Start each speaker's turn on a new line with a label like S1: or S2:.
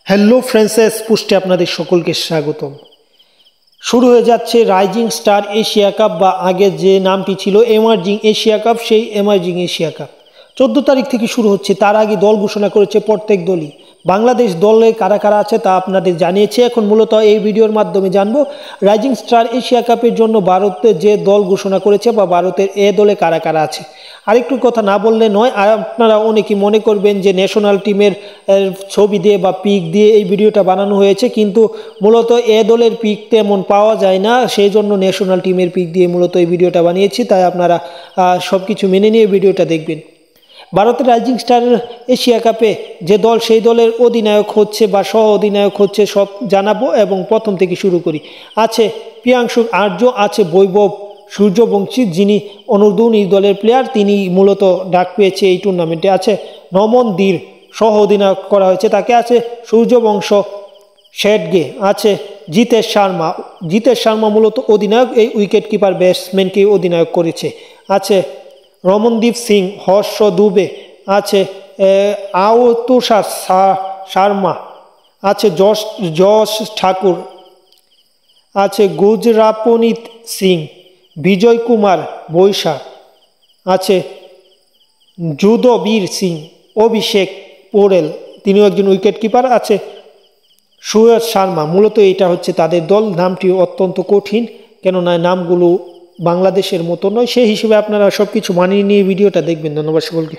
S1: Hello friends, পুষ্টে আপনাদের সকলকে স্বাগতম। শুরু হয়ে যাচ্ছে রাইজিং স্টার এশিয়া কাপ, বা আগে যে নামটি ছিল এমার্জিং এশিয়া কাপ, সেই এমার্জিং এশিয়া কাপ 14 তারিখ থেকে শুরু হচ্ছে। তার আগে দল ঘোষণা করেছে প্রত্যেক দলই। বাংলাদেশ দলে কারা কারা আছে তা আপনাদের জানিয়েছে। এখন মূলত এই ভিডিওর মাধ্যমে জানবো রাইজিং স্টার এশিয়া কাপের জন্য ভারতের যে দল ঘোষণা করেছে বা ভারতের এ দলে কারা কারা আছে। আরেকটু কথা না বললে নয়, আর আপনারা অনেকেই মনে করবেন যে ন্যাশনাল টিমের ছবি দিয়ে বা পিক দিয়ে এই ভিডিওটা বানানো হয়েছে, কিন্তু মূলত এ দলের পিক তেমন পাওয়া যায় না, সেই জন্য ন্যাশনাল টিমের পিক দিয়ে মূলত এই ভিডিওটা বানিয়েছি। তাই আপনারা সব কিছু মেনে নিয়ে ভিডিওটা দেখবেন। ভারতের রাইজিং স্টার এশিয়া কাপে যে দল, সেই দলের অধিনায়ক হচ্ছে বা সহ অধিনায়ক হচ্ছে সব জানাবো, এবং প্রথম থেকে শুরু করি। আছে প্রিয়াংশু আর্য, আছে বৈভব সূর্যবংশী, যিনি অনূর্ধ্ব-19 দলের প্লেয়ার, তিনি মূলত ডাক পেয়েছে এই টুর্নামেন্টে। আছে নমন ধীর, সহ অধিনায়ক করা হয়েছে তাকে। আছে সূর্যবংশ শেডগে, আছে জিতেশ শর্মা মূলত অধিনায়ক, এই উইকেট কিপার ব্যাটসম্যানকে অধিনায়ক করেছে। আছে রমনদীপ সিং, হর্ষ দুবে, আছে আওতুষার শর্মা, আছে যশ ঠাকুর, আছে গুজরাপনীত সিং, বিজয় কুমার বৈশাখ, আছে যুদবীর সিং, অভিষেক পোরেল, তিনিও একজন উইকেট কিপার। আছে সুয়স শর্মা। মূলত এটা হচ্ছে তাদের দল। নামটি অত্যন্ত কঠিন, কেননা নামগুলো বাংলাদেশের মতো নয়, সেই হিসেবে আপনারা সব কিছু মানিয়ে নিয়ে ভিডিওটা দেখবেন। ধন্যবাদ সকলকে।